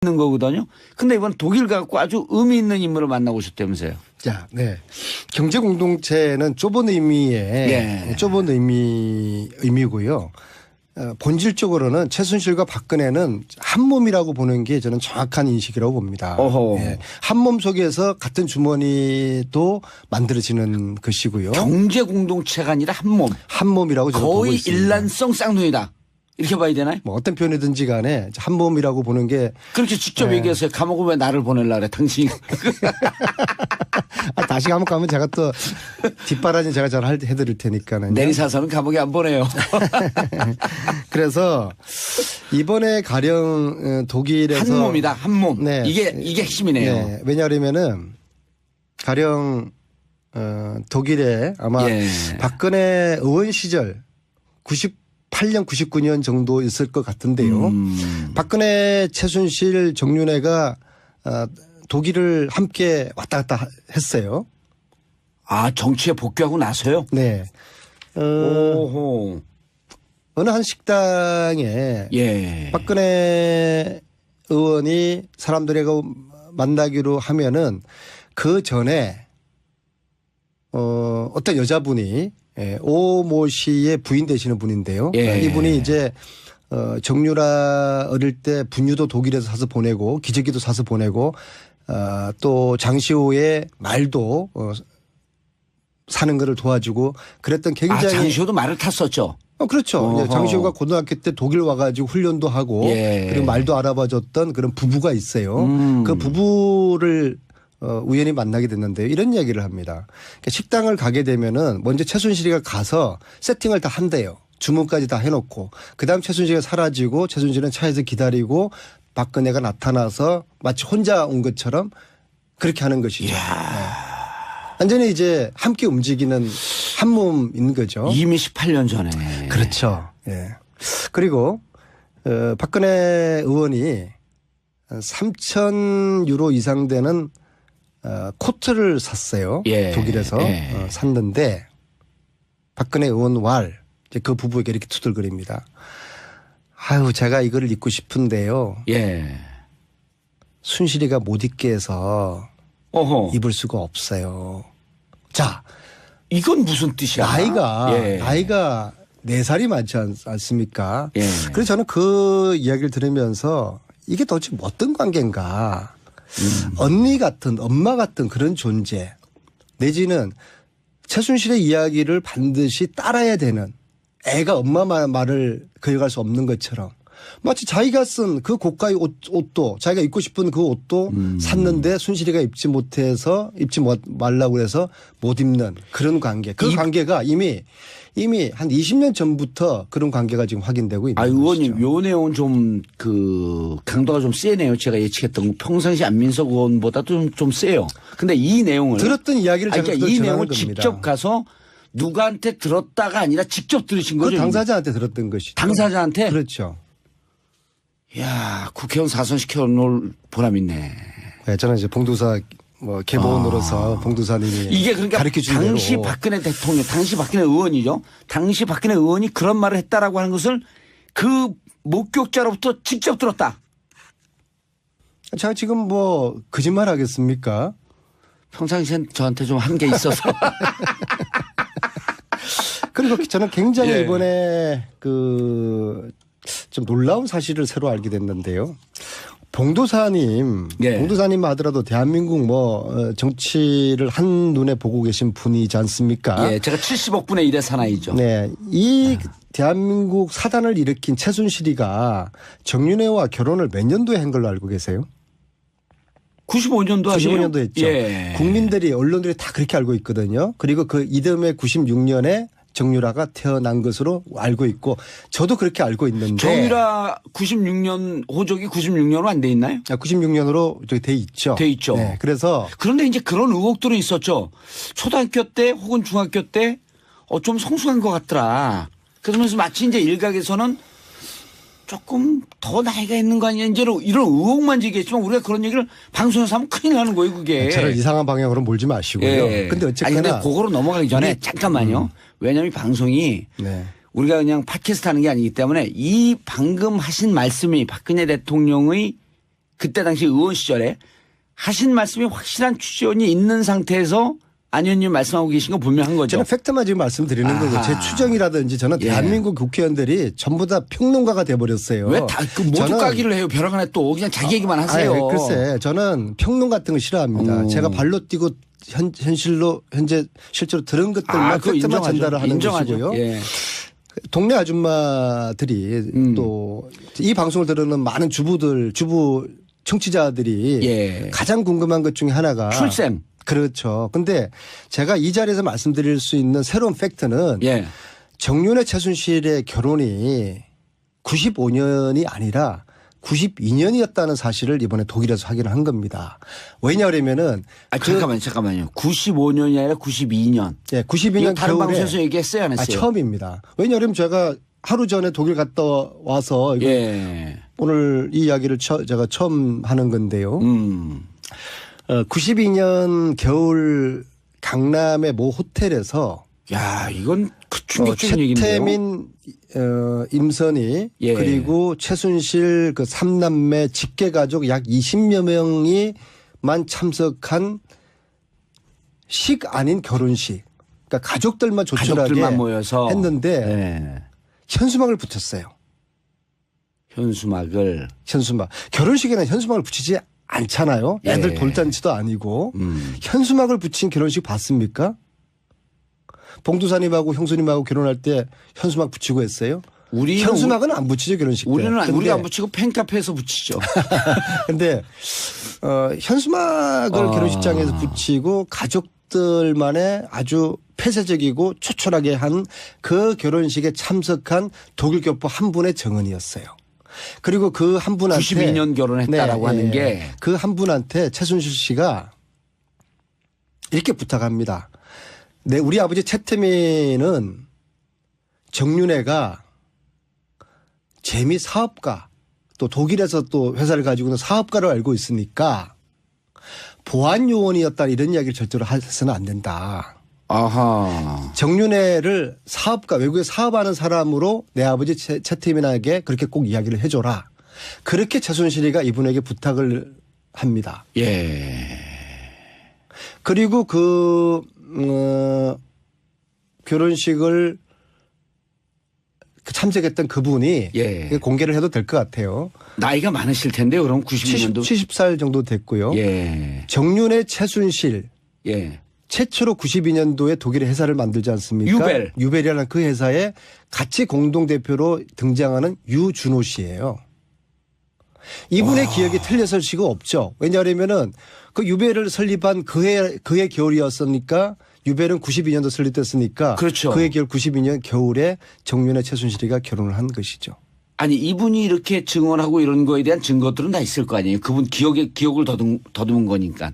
있는 거거든요. 근데 이번 독일 갖고 아주 의미 있는 인물을 만나고 오셨다면서요. 자, 네. 경제 공동체는 좁은 의미의 좁은 의미고요. 본질적으로는 최순실과 박근혜는 한 몸이라고 보는 게 저는 정확한 인식이라고 봅니다. 예. 한 몸 속에서 같은 주머니도 만들어지는 것이고요. 경제 공동체가 아니라 한 몸. 한 몸이라고 저는 보고 거의 있습니다. 일란성 쌍둥이다. 이렇게 봐야 되나요? 뭐 어떤 표현이든지 간에 한 몸이라고 보는 게 그렇게 직접 얘기해서요. 감옥을 왜 나를 보내려고 그래 당신이. 다시 감옥 가면 제가 또 뒷바라지 제가 잘 해드릴 테니까는. 내리사서는 감옥에 안 보내요. 그래서 이번에 가령 독일에서 한 몸이다. 한 몸. 네. 이게 핵심이네요. 네. 왜냐하면은 가령 독일에 아마 박근혜 의원 시절 98년 99년 정도 있을 것 같은데요. 박근혜 최순실 정윤회가 독일을 함께 왔다 갔다 했어요. 아, 정치에 복귀하고 나서요? 네. 오호. 어느 한 식당에 박근혜 의원이 사람들하고 만나기로 하면은 그 전에 어떤 여자분이 오모 씨의 부인 되시는 분인데요. 이분이 이제 정유라 어릴 때 분유도 독일에서 사서 보내고 기저귀도 사서 보내고 또 장시호의 말도 사는 거를 도와주고 그랬던 굉장히. 장시호도 말을 탔었죠. 그렇죠. 장시호가 고등학교 때 독일 와가지고 훈련도 하고 그리고 말도 알아봐줬던 그런 부부가 있어요. 그 부부를 우연히 만나게 됐는데요. 이런 이야기를 합니다. 그러니까 식당을 가게 되면은 먼저 최순실이가 가서 세팅을 다 한대요. 주문까지 다 해놓고 그다음 최순실이가 사라지고 최순실은 차에서 기다리고 박근혜가 나타나서 마치 혼자 온 것처럼 그렇게 하는 것이죠. 네. 완전히 이제 함께 움직이는 한 몸인 거죠. 이미 18년 전에. 그렇죠. 예. 그리고 박근혜 의원이 3,000 유로 이상 되는 코트를 샀어요. 독일에서 샀는데 박근혜 의원 왈 그 부부에게 이렇게 투덜거립니다. 아유 제가 이거를 입고 싶은데요. 순실이가 못 입게 해서 입을 수가 없어요. 자, 이건 무슨 뜻이야? 나이가 4살이 많지 않습니까? 그래서 저는 그 이야기를 들으면서 이게 도대체 어떤 관계인가. 언니 같은 엄마 같은 그런 존재 내지는 최순실의 이야기를 반드시 따라야 되는 애가 엄마 말을 거역할 수 없는 것처럼 마치 자기가 쓴 그 고가의 옷도 자기가 입고 싶은 그 옷도 샀는데 순실이가 입지 말라고 해서 못 입는 그런 관계. 그 관계가 이미 한 20년 전부터 그런 관계가 지금 확인되고 있는 거죠. 의원님, 요 내용은 좀 강도가 좀 세네요. 제가 예측했던 거. 평상시 안민석 의원보다도 좀 세요. 근데 이 내용을 들었던 이야기를 제가 그러니까 이 내용을 직접 가서 누구한테 들었다가 아니라 직접 들으신 거죠? 그 당사자한테 들었던 것이죠. 당사자한테? 그렇죠. 이야, 국회의원 사선시켜 놓을 보람 있네. 네, 저는 이제 봉두사 개보원으로서 봉두사님이 이게 그러니까 가르쳐준 당시 대로. 박근혜 대통령, 당시 박근혜 의원이죠. 당시 박근혜 의원이 그런 말을 했다라고 하는 것을 그 목격자로부터 직접 들었다. 제가 지금 거짓말 하겠습니까? 평상시엔 저한테 좀 한 게 있어서. 그리고 저는 굉장히 이번에 좀 놀라운 사실을 새로 알게 됐는데요. 봉도사님 하더라도 대한민국 정치를 한눈에 보고 계신 분이지 않습니까? 제가 70억분의 1의 사나이죠. 네. 이 대한민국 사단을 일으킨 최순실이가 정윤회와 결혼을 몇 년도에 한 걸로 알고 계세요? 95년도 아니에요? 95년도 했죠. 국민들이 언론들이 다 그렇게 알고 있거든요. 그리고 그 이듬해 96년에 정유라가 태어난 것으로 알고 있고 저도 그렇게 알고 있는데. 정유라 96년 호적이 96년으로 안 돼 있나요? 96년으로 돼 있죠. 돼 있죠. 네, 그래서 그런데 이제 그런 의혹들은 있었죠. 초등학교 때 혹은 중학교 때 좀 성숙한 것 같더라. 그러면서 마치 이제 일각에서는 조금 더 나이가 있는 거 아니냐 이제 이런 의혹만 제기했지만 우리가 그런 얘기를 방송에서 하면 큰일 나는 거예요 그게. 저를 이상한 방향으로 몰지 마시고요. 근데 어쨌거나. 근데 그거로 넘어가기 전에 잠깐만요. 왜냐하면 이 방송이 우리가 그냥 팟캐스트 하는 게 아니기 때문에 이 방금 하신 말씀이 박근혜 대통령의 그때 당시 의원 시절에 하신 말씀이 확실한 추정이 있는 상태에서 안 의원님 말씀하고 계신 거 분명한 거죠. 저는 팩트만 지금 말씀드리는 거고 제 추정이라든지 저는 대한민국 국회의원들이 전부 다 평론가가 돼버렸어요. 왜 다 그 모두 까기를 해요. 벼랑 안에 또 그냥 자기 얘기만 하세요. 글쎄 저는 평론 같은 거 싫어합니다. 제가 발로 뛰고 현재 실제로 들은 것들만 팩트만 전달을 하는 것이고요. 예. 동네 아줌마들이 또 이 방송을 들으는 많은 주부 청취자들이 가장 궁금한 것 중에 하나가 출생. 그렇죠. 근데 제가 이 자리에서 말씀드릴 수 있는 새로운 팩트는 정윤회 최순실의 결혼이 95년이 아니라 92년이었다는 사실을 이번에 독일에서 확인을 한 겁니다. 왜냐하면은 잠깐만요. 95년이 아니라 92년. 예, 92년 다른 겨울에 방송에서 얘기했어요, 안 했어요? 처음입니다. 왜냐하면 제가 하루 전에 독일 갔다 와서 오늘 이 이야기를 제가 처음 하는 건데요. 92년 겨울 강남의 모 호텔에서 야, 이건 충격적인 얘기인데요. 최태민, 임선희 그리고 최순실 그 3남매 직계가족 약 20여 명이만 참석한 식 아닌 결혼식. 그러니까 가족들만 조촐하게 모여서 했는데 현수막을 붙였어요. 현수막. 결혼식에는 현수막을 붙이지 않잖아요. 애들 돌잔치도 아니고. 현수막을 붙인 결혼식 봤습니까? 봉두사님하고 형수님하고 결혼할 때 현수막 붙이고 했어요? 현수막은 안 붙이죠, 결혼식 때. 우리 안 붙이고 팬카페에서 붙이죠. 근데 현수막을 결혼식장에서 붙이고 가족들만의 아주 폐쇄적이고 초촐하게 한 그 결혼식에 참석한 독일 교포 한 분의 정언이었어요. 그리고 그 한 분한테 92년 결혼했다라고 하는 게 그 한 분한테 최순실 씨가 이렇게 부탁합니다. 우리 아버지 최태민은 정윤회가 재미 사업가 또 독일에서 또 회사를 가지고 있는 사업가로 알고 있으니까 보안 요원이었다 이런 이야기를 절대로 해서는 안 된다. 아하. 정윤회를 사업가 외국에 사업하는 사람으로 내 아버지 최태민에게 그렇게 꼭 이야기를 해줘라. 그렇게 최순실이가 이분에게 부탁을 합니다. 그리고 결혼식을 참석했던 그분이 공개를 해도 될 것 같아요. 나이가 많으실 텐데요. 그럼 92년도 70살 정도 됐고요. 정윤회 최순실 최초로 92년도에 독일의 회사를 만들지 않습니까? 유벨이라는 그 회사에 같이 공동대표로 등장하는 유준호 씨예요. 이분의 기억이 틀렸을 수가 없죠. 왜냐하면은 그 유벨을 설립한 그해 겨울이었으니까 유벨은 92년도 설립됐으니까 그렇죠. 그해 겨울 92년 겨울에 정윤회 최순실이가 결혼을 한 것이죠. 아니 이분이 이렇게 증언하고 이런 거에 대한 증거들은 다 있을 거 아니에요. 그분 기억을 더듬은 거니까.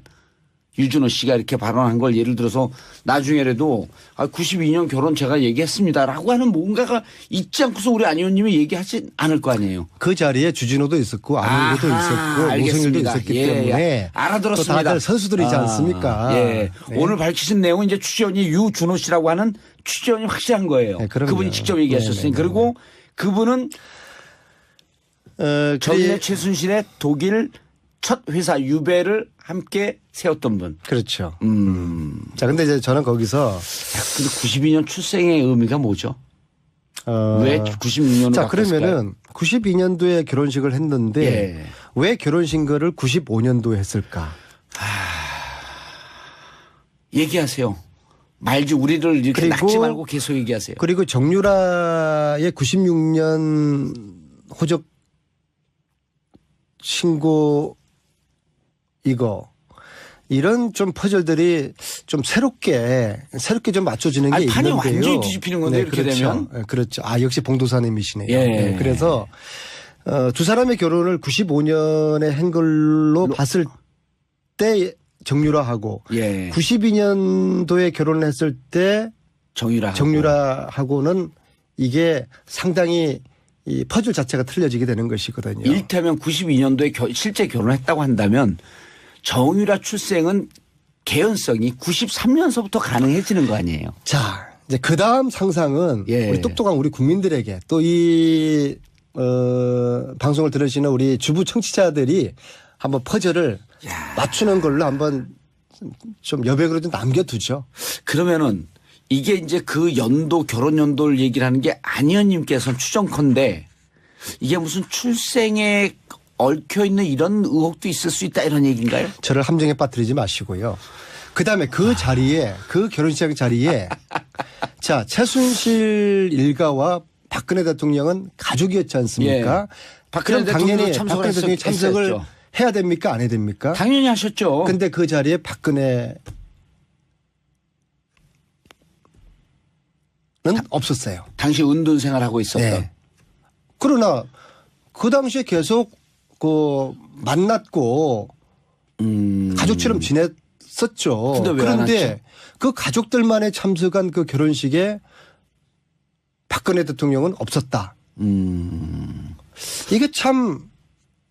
유준호 씨가 이렇게 발언한 걸 예를 들어서 나중에라도 92년 결혼 제가 얘기했습니다라고 하는 뭔가가 있지 않고서 우리 안 의원님이 얘기하지 않을 거 아니에요. 그 자리에 주진호도 있었고 안홍구도 있었고 노승일도 있었기 때문에 알아들었습니다. 또 다들 선수들이지 않습니까? 오늘 밝히신 내용은 이제 취재원이 유준호 씨라고 하는 취재원이 확실한 거예요. 그분이 직접 얘기하셨으니 그리고 그분은 정윤회 최순실의 독일 첫 회사 유벨을 함께 세웠던 분. 그렇죠. 자, 근데 이제 저는 거기서. 근데 92년 출생의 의미가 뭐죠? 왜 96년으로 자, 그러면은 92년도에 결혼식을 했는데 왜 결혼식을 95년도에 했을까? 얘기하세요. 말지 우리를 이렇게 낚지 말고 계속 얘기하세요. 그리고 정유라의 96년 호적 신고 이런 좀 퍼즐들이 좀 새롭게 좀 맞춰지는 게 판이 있는데요. 완전히 뒤집히는 건데 이렇게 그렇죠. 되면. 그렇죠. 역시 봉도사님이시네요. 그래서 두 사람의 결혼을 95년에 한 걸로 봤을 때 정유라하고 92년도에 결혼을 했을 때 정유라하고는 이게 상당히 이 퍼즐 자체가 틀려지게 되는 것이거든요. 이를테면 92년도에 실제 결혼했다고 한다면 정유라 출생은 개연성이 93년서부터 가능해지는 거 아니에요. 자, 이제 그 다음 상상은 우리 똑똑한 우리 국민들에게 또 이 방송을 들으시는 우리 주부 청취자들이 한번 퍼즐을 맞추는 걸로 한번 좀 여백으로 좀 남겨두죠. 그러면은 이게 이제 그 연도 결혼 연도를 얘기를 하는 게 안 의원님께서는 추정컨대 이게 무슨 출생에 얽혀 있는 이런 의혹도 있을 수 있다 이런 얘기인가요? 저를 함정에 빠뜨리지 마시고요. 그다음에 그 자리에 그 결혼식 자리에 자 최순실 일가와 박근혜 대통령은 가족이었지 않습니까? 박근혜 그럼 당연히 대통령도 박근혜 대통령이 참석을 했었죠. 해야 됩니까? 안 해야 됩니까? 당연히 하셨죠. 근데 그 자리에 박근혜는 없었어요. 당시 운동 생활하고 있었던. 네. 그러나 그 당시에 계속 그 만났고 가족처럼 지냈었죠. 근데 왜안 그런데 그 가족들만의 참석한 그 결혼식에 박근혜 대통령은 없었다. 이게 참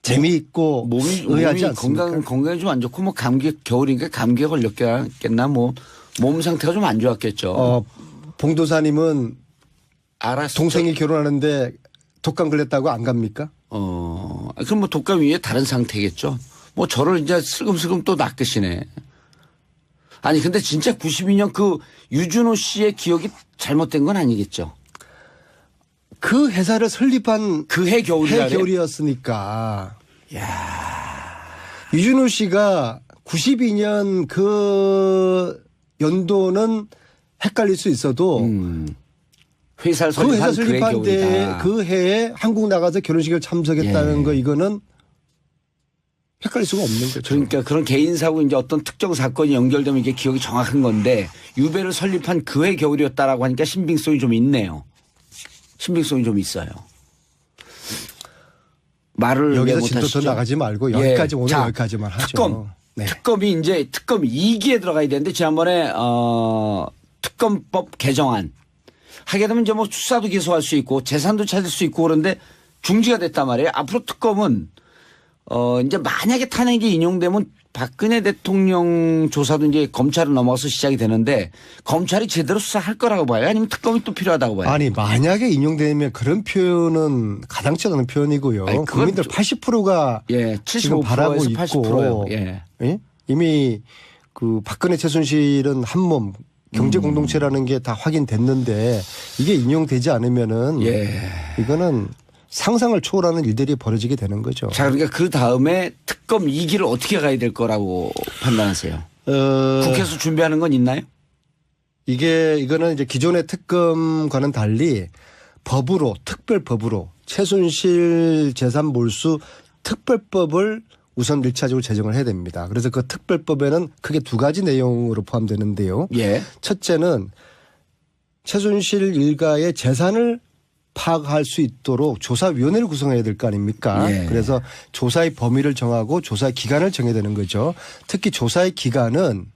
재미있고 몸이 의아하지 않습니까? 건강이 좀 안 좋고 뭐 감기 겨울이니까 감기에 걸렸겠나 뭐 몸 상태가 좀 안 좋았겠죠. 봉도사님은 알았어. 동생이 결혼하는데 독감 걸렸다고 안 갑니까? 그럼 뭐 독감 위에 다른 상태겠죠. 뭐 저를 이제 슬금슬금 또 낚으시네. 아니 근데 진짜 92년 그 유준호 씨의 기억이 잘못된 건 아니겠죠. 그 회사를 설립한 그 해 겨울이라. 겨울이었으니까. 유준호 씨가 92년 그 연도는 헷갈릴 수 있어도 회사를 그 회사 설립한 설립한 그해 때 겨울이다. 그 해에 한국 나가서 결혼식을 참석했다는 거 이거는 헷갈릴 수가 없는 거죠. 그러니까 그런 개인사고 이제 어떤 특정 사건이 연결되면 이게 기억이 정확한 건데 유배를 설립한 그해 겨울이었다라고 하니까 신빙성이 좀 있네요. 신빙성이 좀 있어요. 말을 여기서 왜 진도 더 못하시죠? 나가지 말고 여기까지 오늘 자, 여기까지만 하죠. 특검. 네. 특검이 이제 특검 2기에 들어가야 되는데 지난번에 특검법 개정안 하게 되면 이제 뭐 수사도 기소할 수 있고 재산도 찾을 수 있고 그런데 중지가 됐단 말이에요. 앞으로 특검은 이제 만약에 탄핵이 인용되면 박근혜 대통령 조사도 이제 검찰로 넘어가서 시작이 되는데 검찰이 제대로 수사할 거라고 봐요? 아니면 특검이 또 필요하다고 봐요? 아니 만약에 인용되면 그런 표현은 가당치 않은 표현이고요. 아니, 국민들 80%가 예, 지금 바라고 75%에서 있고 80%예요. 예. 예? 이미 그 박근혜 최순실은 한몸 경제 공동체라는 게 다 확인됐는데 이게 인용되지 않으면은 이거는 상상을 초월하는 일들이 벌어지게 되는 거죠. 자, 그러니까 그 다음에 특검 2기를 어떻게 가야 될 거라고 판단하세요? 국회에서 준비하는 건 있나요? 이거는 이제 기존의 특검과는 달리 법으로 특별법으로 최순실 재산 몰수 특별법을 우선 1차적으로 제정을 해야 됩니다. 그래서 그 특별법에는 크게 두 가지 내용으로 포함되는데요. 예. 첫째는 최순실 일가의 재산을 파악할 수 있도록 조사위원회를 구성해야 될 거 아닙니까? 예. 그래서 조사의 범위를 정하고 조사의 기간을 정해야 되는 거죠. 특히 조사의 기간은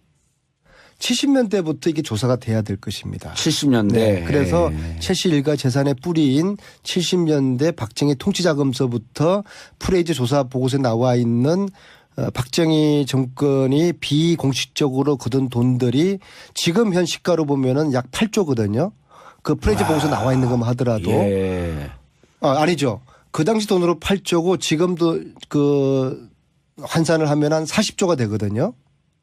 70년대부터 이게 조사가 돼야 될 것입니다. 70년대. 네. 그래서 최씨 일가 재산의 뿌리인 70년대 박정희 통치자금서부터 프레이즈 조사 보고서에 나와 있는 박정희 정권이 비공식적으로 거둔 돈들이 지금 현 시가로 보면은 약 8조거든요. 그 프레이즈 보고서 나와 있는 것만 하더라도. 예. 아니죠. 그 당시 돈으로 8조고 지금도 그 환산을 하면 한 40조가 되거든요.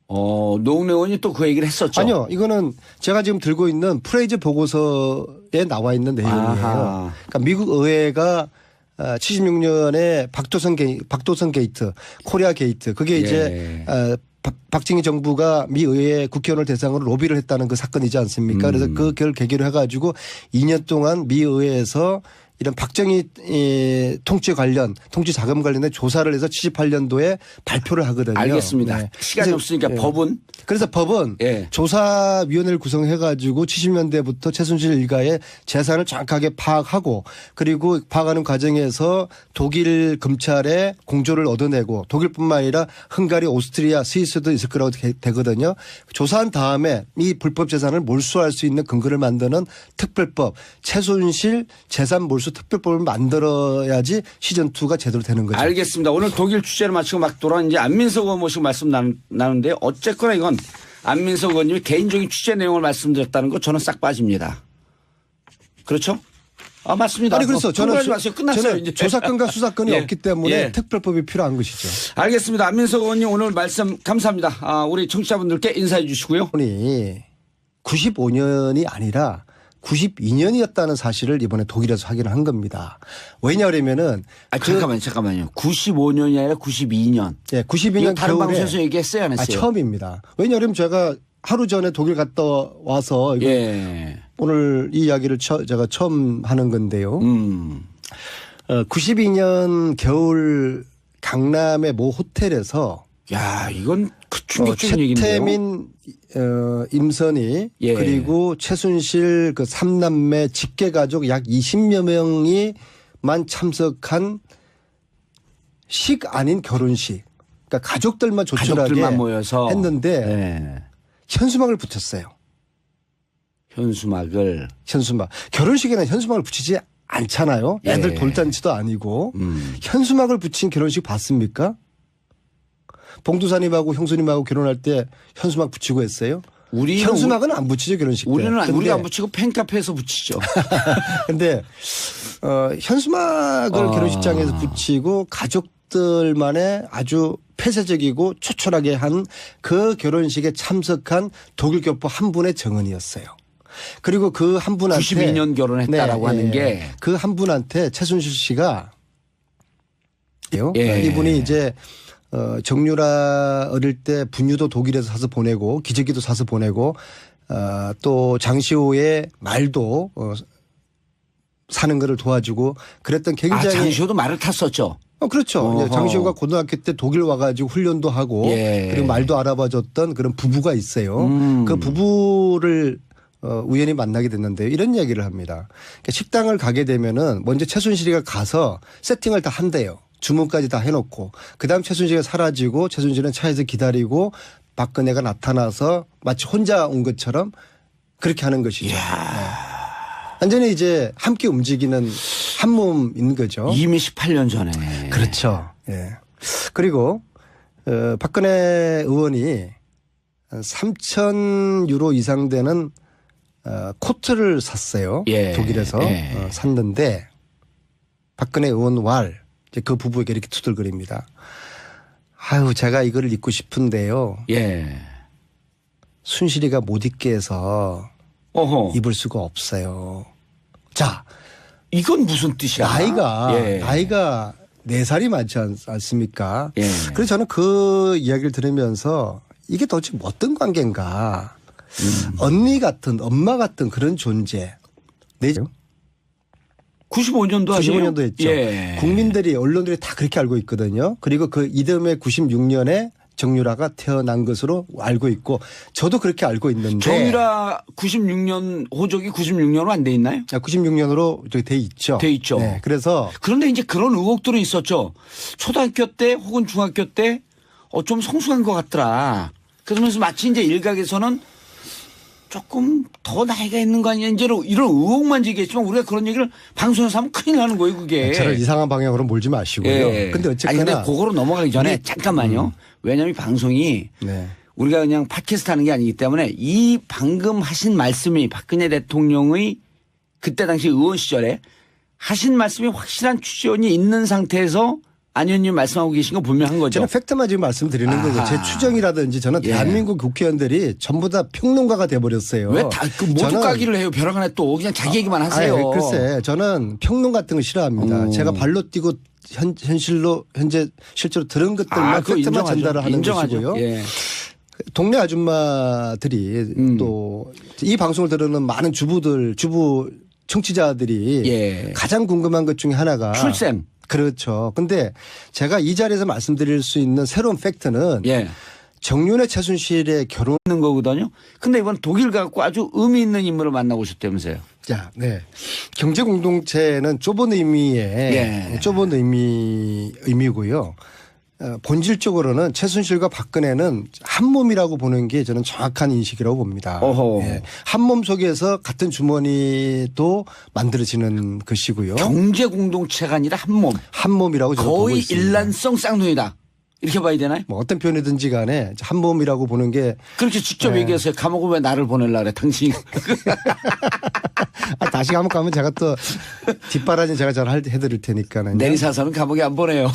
노웅래 의원이 또 그 얘기를 했었죠. 아니요. 이거는 제가 지금 들고 있는 프레이즈 보고서에 나와 있는 내용이에요. 아하. 그러니까 미국 의회가 76년에 박도선 게이트, 코리아 게이트 그게 이제 박정희 정부가 미 의회 국회의원을 대상으로 로비를 했다는 그 사건이지 않습니까? 그래서 그걸 계기로 해가지고 2년 동안 미 의회에서 이런 박정희 통치 자금 관련된 조사를 해서 78년도에 발표를 하거든요. 알겠습니다. 네. 시간이 없으니까 법은? 그래서 법은 조사위원회를 구성해가지고 70년대부터 최순실 일가의 재산을 정확하게 파악하고 그리고 파악하는 과정에서 독일 검찰에 공조를 얻어내고 독일뿐만 아니라 헝가리, 오스트리아, 스위스도 있을 거라고 되거든요. 조사한 다음에 이 불법 재산을 몰수할 수 있는 근거를 만드는 특별법, 최순실 재산 몰수 특별법을 만들어야지 시즌2가 제대로 되는 거죠. 알겠습니다. 오늘 독일 취재를 마치고 막 돌아온 이제 안민석 의원 모시고 말씀 나누는데 어쨌거나 이건 안민석 의원님이 개인적인 취재 내용을 말씀드렸다는 거 저는 싹 빠집니다. 그렇죠? 아, 맞습니다. 아니 그래서 저는 끝났어요. 이제. 조사권과 수사권이 예. 없기 때문에 예. 특별법이 필요한 것이죠. 알겠습니다. 안민석 의원님 오늘 말씀 감사합니다. 우리 청취자분들께 인사해 주시고요. 이 95년이 아니라 92년이었다는 사실을 이번에 독일에서 확인을 한 겁니다. 왜냐하면은 잠깐만요. 95년이 아니라 92년. 예, 92년 다른 겨울에 방송에서 얘기했어요, 안 했어요? 처음입니다. 왜냐하면 제가 하루 전에 독일 갔다 와서 예. 오늘 이 이야기를 제가 처음 하는 건데요. 92년 겨울 강남의 모 호텔에서 야, 이건 충격적인 얘기인데요. 최태민, 임선희 예. 그리고 최순실 그 3남매 직계 가족 약 20여 명이만 참석한 식 아닌 결혼식. 그러니까 가족들만 조촐하게 모여서 했는데 네. 현수막을 붙였어요. 현수막. 결혼식에는 현수막을 붙이지 않잖아요. 애들 예. 돌잔치도 아니고. 현수막을 붙인 결혼식 봤습니까? 봉두사님하고 형수님하고 결혼할 때 현수막 붙이고 했어요? 현수막은 안 붙이죠, 결혼식 때. 우리가 안 붙이고 팬카페에서 붙이죠. 근데 현수막을 결혼식장에서 붙이고 가족들만의 아주 폐쇄적이고 초촐하게 한 그 결혼식에 참석한 독일 교포 한 분의 정언이었어요. 그리고 그 한 분한테 92년 결혼했다라고 하는 게 그 한 분한테 최순실 씨가 예. 이분이 이제 정유라 어릴 때 분유도 독일에서 사서 보내고 기저귀도 사서 보내고 또 장시호의 말도 사는 거를 도와주고 그랬던 굉장히 장시호도 말을 탔었죠. 그렇죠. 장시호가 고등학교 때 독일 와가지고 훈련도 하고 그리고 말도 알아봐줬던 그런 부부가 있어요. 그 부부를 우연히 만나게 됐는데요. 이런 이야기를 합니다. 그러니까 식당을 가게 되면은 먼저 최순실이가 가서 세팅을 다 한대요. 주문까지 다 해놓고 그다음 최순실이가 사라지고 최순실은 차에서 기다리고 박근혜가 나타나서 마치 혼자 온 것처럼 그렇게 하는 것이죠. 네. 완전히 이제 함께 움직이는 한 몸인 거죠. 이미 18년 전에. 그렇죠. 예. 그리고 박근혜 의원이 3,000유로 이상 되는 코트를 샀어요. 예. 독일에서 샀는데 박근혜 의원 왈 이제 그 부부에게 이렇게 투덜거립니다. 아유, 제가 이거를 입고 싶은데요. 예. 순실이가 못 입게 해서 입을 수가 없어요. 자, 이건 무슨 뜻이야? 나이가 4살이 많지 않습니까? 예. 그래서 저는 그 이야기를 들으면서 이게 도대체 어떤 관계인가. 언니 같은 엄마 같은 그런 존재. 95년도 아니에요? 95년도 했죠. 예. 국민들이 언론들이 다 그렇게 알고 있거든요. 그리고 그 이듬해 96년에 정유라가 태어난 것으로 알고 있고 저도 그렇게 알고 있는데. 정유라 96년 호적이 96년으로 안 돼 있나요? 96년으로 돼 있죠. 돼 있죠. 네. 그래서 그런데 이제 그런 의혹들은 있었죠. 초등학교 때 혹은 중학교 때 좀 성숙한 것 같더라. 그러면서 마치 이제 일각에서는 조금 더 나이가 있는 거 아니냐 이제 이런 의혹만 제기했지만 우리가 그런 얘기를 방송에서 하면 큰일 나는 거예요, 그게. 저를 이상한 방향으로 몰지 마시고요. 예. 근데 어쨌거나. 근데 그거로 넘어가기 전에 잠깐만요. 왜냐하면 이 방송이 우리가 그냥 팟캐스트 하는 게 아니기 때문에 이 방금 하신 말씀이 박근혜 대통령의 그때 당시 의원 시절에 하신 말씀이 확실한 추정이 있는 상태에서 안 의원님 말씀하고 계신 거 분명한 거죠. 저는 팩트만 지금 말씀드리는 거고 제 추정이라든지 저는 대한민국 국회의원들이 전부 다 평론가가 돼버렸어요. 왜 다 그 모두 까기를 해요? 벼락 안에 또 그냥 자기 얘기만 하세요. 글쎄 저는 평론 같은 거 싫어합니다. 제가 발로 뛰고 현재 실제로 들은 것들만 팩트만 전달을 하는 것이고요. 예. 동네 아줌마들이 또 이 방송을 들으는 많은 주부 청취자들이 가장 궁금한 것 중에 하나가 출생. 그렇죠. 근데 제가 이 자리에서 말씀드릴 수 있는 새로운 팩트는 정윤회 최순실의 결혼하는 거거든요. 근데 이번 독일 가고 아주 의미 있는 인물을 만나고 오셨다면서요. 자, 네. 경제 공동체는 좁은 의미의 좁은 의미고요. 본질적으로는 최순실과 박근혜는 한 몸이라고 보는 게 저는 정확한 인식이라고 봅니다. 한 몸 속에서 같은 주머니도 만들어지는 것이고요. 경제 공동체가 아니라 한 몸. 한 몸이라고 저는 보고 거의 있습니다. 일란성 쌍둥이다. 이렇게 봐야 되나요? 뭐 어떤 표현이든지 간에 한 몸이라고 보는 게 그렇게 직접 얘기해서 감옥에 왜 나를 보내려고 그래 당신이. 다시 감옥 가면 제가 또 뒷바라지 제가 잘 해드릴 테니까는. 내리사서는 감옥에 안 보내요.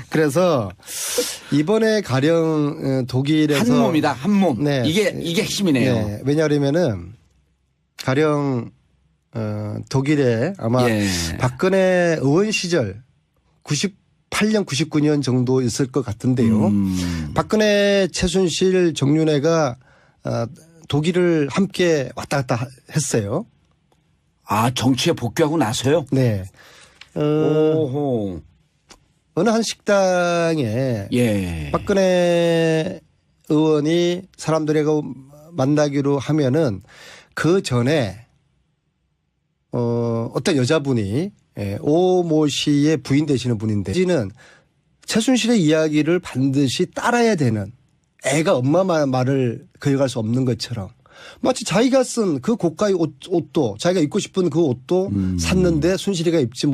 그래서 이번에 가령 독일에서 한 몸이다. 한 몸. 네. 이게 핵심이네요. 네. 왜냐하면은 가령 독일에 아마 예. 박근혜 의원 시절 98년 99년 정도 있을 것 같은데요. 박근혜 최순실 정윤회가 독일을 함께 왔다 갔다 했어요. 아, 정치에 복귀하고 나서요? 네. 오호. 어느 한 식당에 예. 박근혜 의원이 사람들하고 만나기로 하면은 그 전에 어떤 여자분이 오모 씨의 부인 되시는 분인데 지는 최순실의 이야기를 반드시 따라야 되는 애가 엄마 말을 거역할 수 없는 것처럼 마치 자기가 쓴 그 고가의 옷도 자기가 입고 싶은 그 옷도 샀는데 순실이가 입지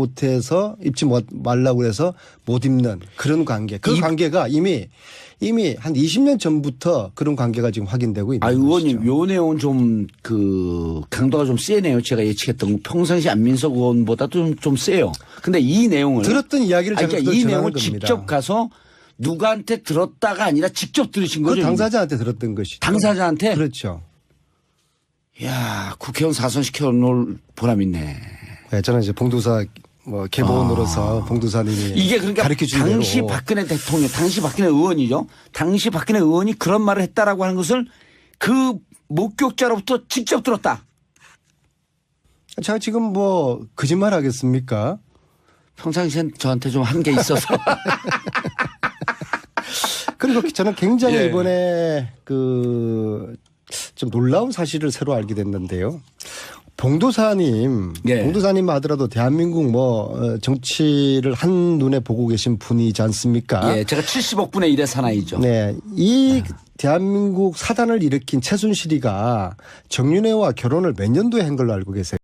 말라고 해서 못 입는 그런 관계. 그 관계가 이미 한 20년 전부터 그런 관계가 지금 확인되고 있는 거죠. 의원님, 요 내용은 좀 강도가 좀 세네요. 제가 예측했던 평상시 안민석 의원보다도 좀 세요. 근데 이 내용을 들었던 이야기를 제가 그러니까 이 내용을 겁니다. 직접 가서 누구한테 들었다가 아니라 직접 들으신 거죠? 그 당사자한테 들었던 것이죠. 당사자한테? 그렇죠. 이야, 국회의원 사선시켜 놓을 보람 있네. 네, 저는 이제 봉도사 개보원으로서 봉도사님이 이게 그러니까 가르쳐 준 당시 대로 박근혜 대통령, 당시 박근혜 의원이죠. 당시 박근혜 의원이 그런 말을 했다라고 하는 것을 그 목격자로부터 직접 들었다. 제가 지금 거짓말 하겠습니까? 평상시엔 저한테 좀 한 게 있어서. 그리고 저는 굉장히 예. 이번에 좀 놀라운 사실을 새로 알게 됐는데요. 봉도사님 하더라도 대한민국 정치를 한눈에 보고 계신 분이지 않습니까? 예, 제가 70억분의 1의 사나이죠. 네. 이 대한민국 사단을 일으킨 최순실이가 정윤회와 결혼을 몇 년도에 한 걸로 알고 계세요?